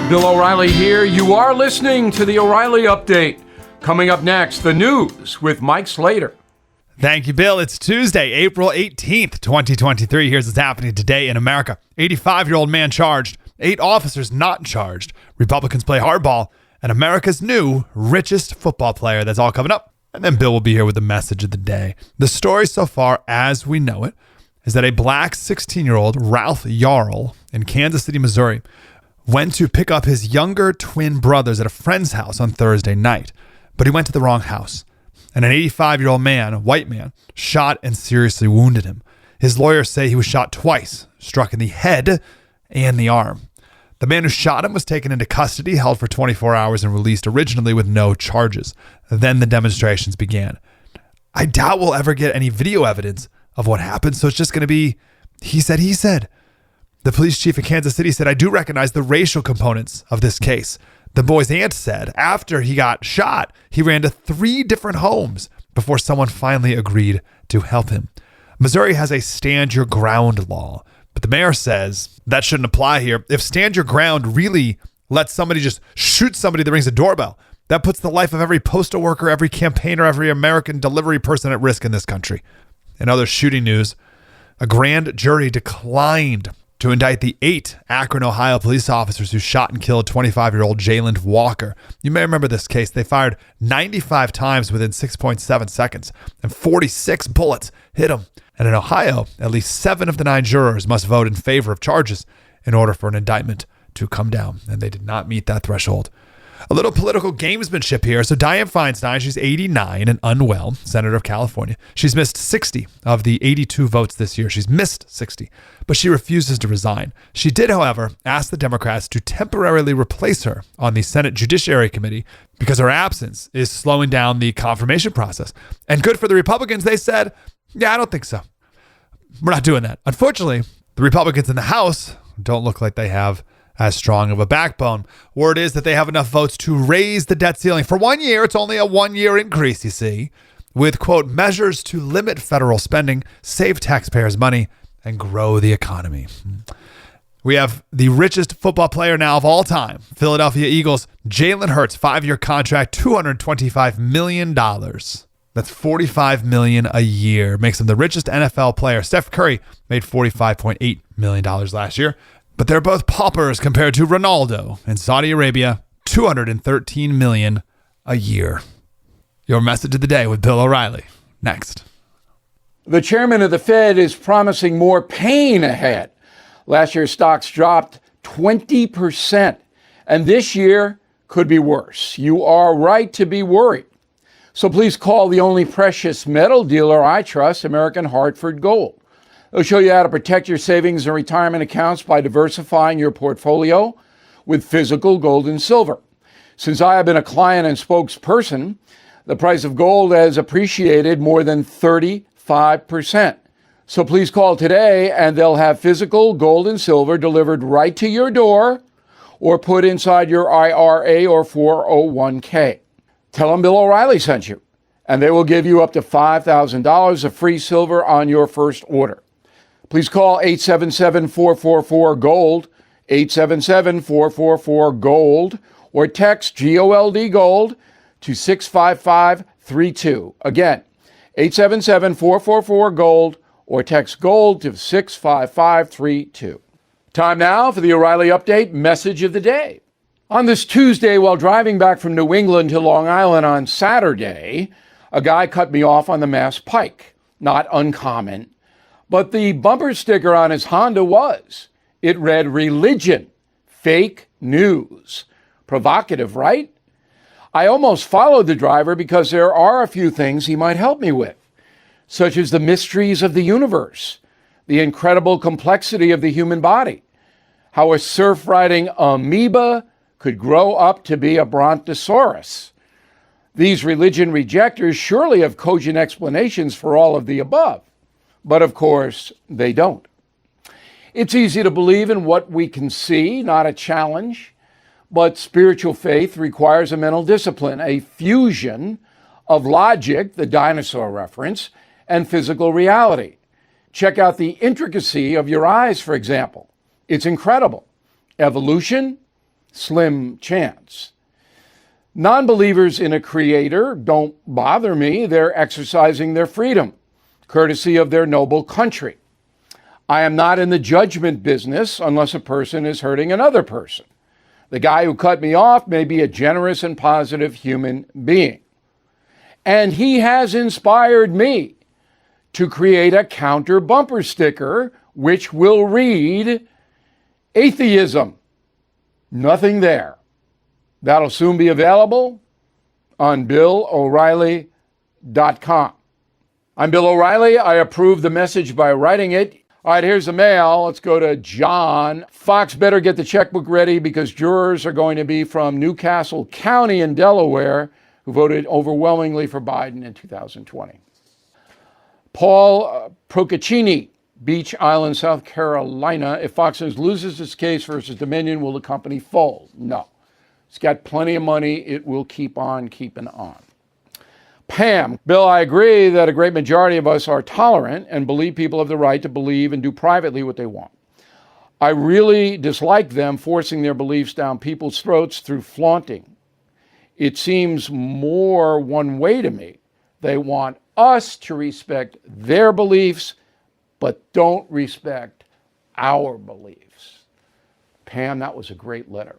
Bill O'Reilly here. You are listening to the O'Reilly Update. Coming up next, the news with Mike Slater. Thank you, Bill. It's Tuesday, April 18th, 2023. Here's what's happening today in America. 85-year-old man charged, 8 officers not charged. Republicans play hardball, and America's new richest football player. That's all coming up. And then Bill will be here with the message of the day. The story so far, as we know it, is that a black 16-year-old, Ralph Yarl, in Kansas City, Missouri, went to pick up his younger twin brothers at a friend's house on Thursday night. But he went to the wrong house. And an 85-year-old man, a white man, shot and seriously wounded him. His lawyers say he was shot twice, struck in the head and the arm. The man who shot him was taken into custody, held for 24 hours, and released originally with no charges. Then the demonstrations began. I doubt we'll ever get any video evidence of what happened, so it's just going to be he said. The police chief in Kansas City said, I do recognize the racial components of this case. The boy's aunt said after he got shot, he ran to 3 different homes before someone finally agreed to help him. Missouri has a stand your ground law, but the mayor says that shouldn't apply here. If stand your ground really lets somebody just shoot somebody that rings a doorbell, that puts the life of every postal worker, every campaigner, every American delivery person at risk in this country. In other shooting news, a grand jury declined to indict the 8 Akron, Ohio police officers who shot and killed 25-year-old Jayland Walker. You may remember this case. They fired 95 times within 6.7 seconds, and 46 bullets hit him. And in Ohio, at least 7 of the 9 jurors must vote in favor of charges in order for an indictment to come down, and they did not meet that threshold. A little political gamesmanship here. So Dianne Feinstein, she's 89 and unwell, senator of California. She's missed 60 of the 82 votes this year. She's missed 60, but she refuses to resign. She did, however, ask the Democrats to temporarily replace her on the Senate Judiciary Committee because her absence is slowing down the confirmation process. And good for the Republicans, they said, yeah, I don't think so. We're not doing that. Unfortunately, the Republicans in the House don't look like they have as strong of a backbone. Word is that they have enough votes to raise the debt ceiling. For 1 year, it's only a 1-year increase, you see, with, quote, measures to limit federal spending, save taxpayers' money, and grow the economy. We have the richest football player now of all time, Philadelphia Eagles, Jalen Hurts, 5-year contract, $225 million. That's $45 million a year. Makes him the richest NFL player. Steph Curry made $45.8 million last year. But they're both paupers compared to Ronaldo in Saudi Arabia, $213 million a year. Your message of the day with Bill O'Reilly. Next. The chairman of the Fed is promising more pain ahead. Last year, stocks dropped 20%, and this year could be worse. You are right to be worried. So please call the only precious metal dealer I trust, American Hartford Gold. They'll show you how to protect your savings and retirement accounts by diversifying your portfolio with physical gold and silver. Since I have been a client and spokesperson, the price of gold has appreciated more than 35%. So please call today and they'll have physical gold and silver delivered right to your door or put inside your IRA or 401k. Tell them Bill O'Reilly sent you, and they will give you up to $5,000 of free silver on your first order. Please call 877-444-GOLD, 877-444-GOLD, or text GOLD GOLD to 65532. Again, 877-444-GOLD, or text GOLD to 65532. Time now for the O'Reilly Update message of the day. On this Tuesday, while driving back from New England to Long Island on Saturday, a guy cut me off on the Mass Pike. Not uncommon. But the bumper sticker on his Honda was. It read, religion, fake news. Provocative, right? I almost followed the driver because there are a few things he might help me with, such as the mysteries of the universe, the incredible complexity of the human body, how a surf-riding amoeba could grow up to be a brontosaurus. These religion rejectors surely have cogent explanations for all of the above. But of course, they don't. It's easy to believe in what we can see, not a challenge. But spiritual faith requires a mental discipline, a fusion of logic, the dinosaur reference, and physical reality. Check out the intricacy of your eyes, for example. It's incredible. Evolution, slim chance. Non-believers in a creator don't bother me. They're exercising their freedom, courtesy of their noble country. I am not in the judgment business unless a person is hurting another person. The guy who cut me off may be a generous and positive human being. And he has inspired me to create a counter bumper sticker which will read, "Atheism, nothing there." That'll soon be available on BillO'Reilly.com. I'm Bill O'Reilly. I approve the message by writing it. All right, here's the mail. Let's go to John. Fox better get the checkbook ready because jurors are going to be from Newcastle County in Delaware who voted overwhelmingly for Biden in 2020. Paul Procaccini, Beach Island, South Carolina. If Fox News loses its case versus Dominion, will the company fold? No. It's got plenty of money. It will keep on keeping on. Pam, Bill, I agree that a great majority of us are tolerant and believe people have the right to believe and do privately what they want. I really dislike them forcing their beliefs down people's throats through flaunting. It seems more one way to me. They want us to respect their beliefs, but don't respect our beliefs. Pam, that was a great letter.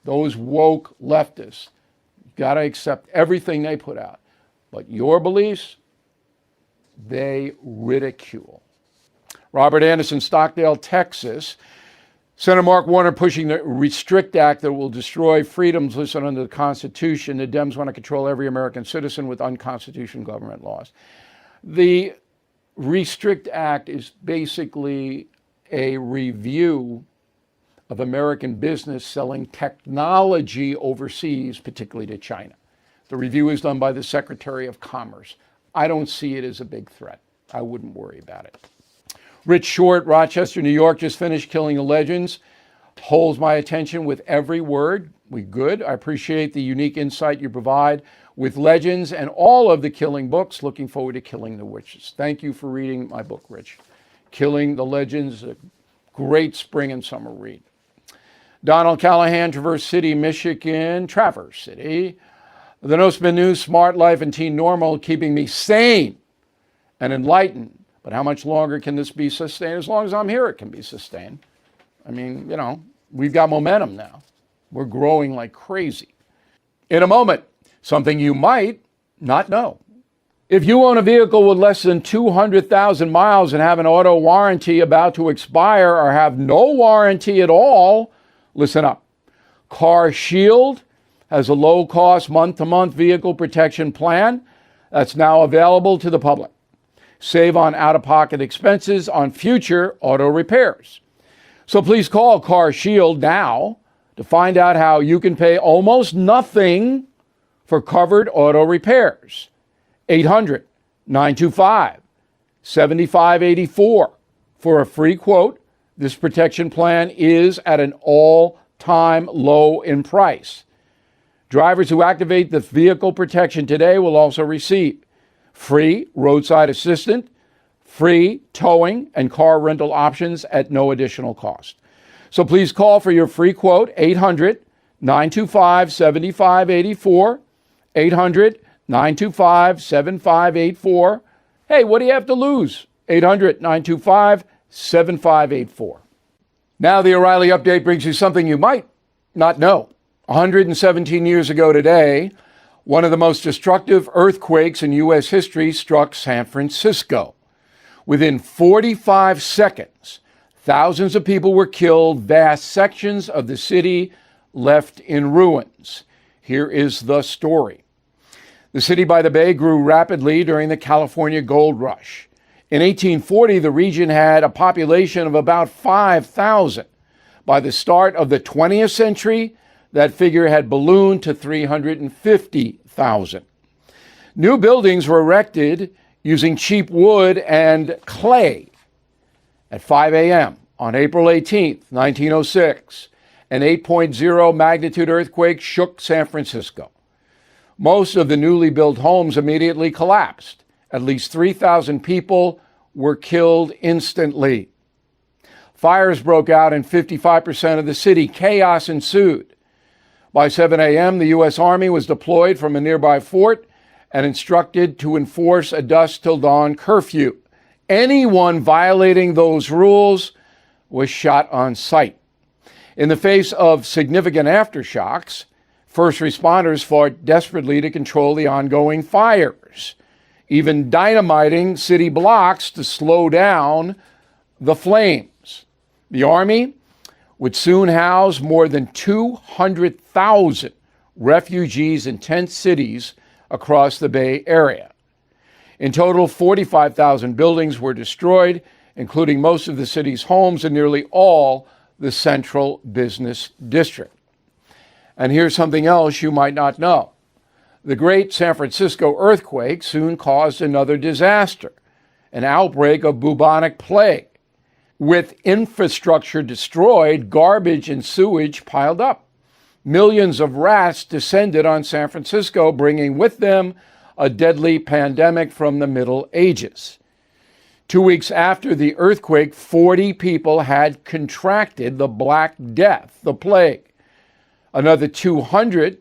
Those woke leftists, you got to accept everything they put out. But your beliefs, they ridicule. Robert Anderson, Stockdale, Texas. Senator Mark Warner pushing the Restrict Act that will destroy freedoms listed under the Constitution. The Dems want to control every American citizen with unconstitutional government laws. The Restrict Act is basically a review of American business selling technology overseas, particularly to China. The review is done by the Secretary of Commerce. I don't see it as a big threat. I wouldn't worry about it. Rich Short, Rochester, New York, just finished Killing the Legends. Holds my attention with every word. We good. I appreciate the unique insight you provide with Legends and all of the Killing books. Looking forward to Killing the Witches. Thank you for reading my book, Rich. Killing the Legends, a great spring and summer read. Donald Callahan, Traverse City, Michigan. Traverse City. The No Spin News, Smart Life, and Teen Normal, keeping me sane and enlightened. But how much longer can this be sustained? As long as I'm here, it can be sustained. I mean, we've got momentum now. We're growing like crazy. In a moment, something you might not know. If you own a vehicle with less than 200,000 miles and have an auto warranty about to expire or have no warranty at all, listen up. Car Shield has a low-cost month-to-month vehicle protection plan that's now available to the public. Save on out-of-pocket expenses on future auto repairs. So please call Car Shield now to find out how you can pay almost nothing for covered auto repairs. 800-925-7584 for a free quote. This protection plan is at an all-time low in price. Drivers who activate the vehicle protection today will also receive free roadside assistance, free towing, and car rental options at no additional cost. So please call for your free quote, 800-925-7584, 800-925-7584. Hey, what do you have to lose? 800-925-7584. Now the O'Reilly Update brings you something you might not know. 117 years ago today, one of the most destructive earthquakes in U.S. history struck San Francisco. Within 45 seconds, thousands of people were killed, vast sections of the city left in ruins. Here is the story. The city by the bay grew rapidly during the California Gold Rush. In 1840, the region had a population of about 5,000. By the start of the 20th century, that figure had ballooned to 350,000. New buildings were erected using cheap wood and clay. At 5 a.m. on April 18, 1906, an 8.0 magnitude earthquake shook San Francisco. Most of the newly built homes immediately collapsed. At least 3,000 people were killed instantly. Fires broke out in 55% of the city. Chaos ensued. By 7 a.m., the U.S. Army was deployed from a nearby fort and instructed to enforce a dusk till dawn curfew. Anyone violating those rules was shot on sight. In the face of significant aftershocks, first responders fought desperately to control the ongoing fires, even dynamiting city blocks to slow down the flames. The Army would soon house more than 200,000 refugees in 10 cities across the Bay Area. In total, 45,000 buildings were destroyed, including most of the city's homes and nearly all the central business district. And here's something else you might not know. The great San Francisco earthquake soon caused another disaster, an outbreak of bubonic plague. With infrastructure destroyed, garbage and sewage piled up. Millions of rats descended on San Francisco, bringing with them a deadly pandemic from the Middle Ages. 2 weeks after the earthquake, 40 people had contracted the Black Death, the plague. Another 200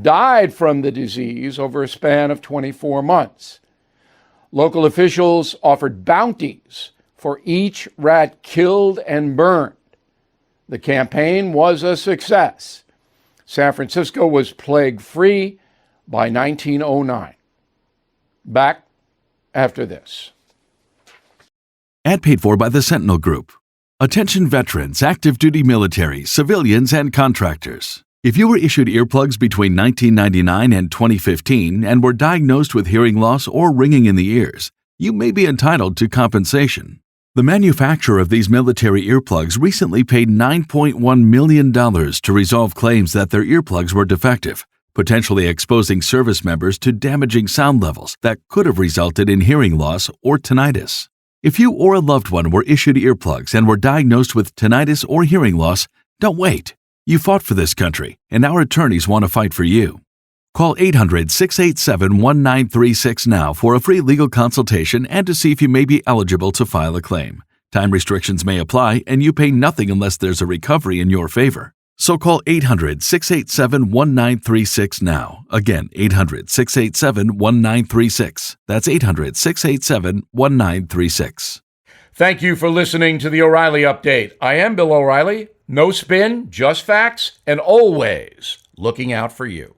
died from the disease over a span of 24 months. Local officials offered bounties for each rat killed and burned. The campaign was a success. San Francisco was plague-free by 1909. Back after this. Ad paid for by the Sentinel Group. Attention veterans, active duty military, civilians, and contractors. If you were issued earplugs between 1999 and 2015 and were diagnosed with hearing loss or ringing in the ears, you may be entitled to compensation. The manufacturer of these military earplugs recently paid $9.1 million to resolve claims that their earplugs were defective, potentially exposing service members to damaging sound levels that could have resulted in hearing loss or tinnitus. If you or a loved one were issued earplugs and were diagnosed with tinnitus or hearing loss, don't wait. You fought for this country, and our attorneys want to fight for you. Call 800-687-1936 now for a free legal consultation and to see if you may be eligible to file a claim. Time restrictions may apply, and you pay nothing unless there's a recovery in your favor. So call 800-687-1936 now. Again, 800-687-1936. That's 800-687-1936. Thank you for listening to the O'Reilly Update. I am Bill O'Reilly. No spin, just facts, and always looking out for you.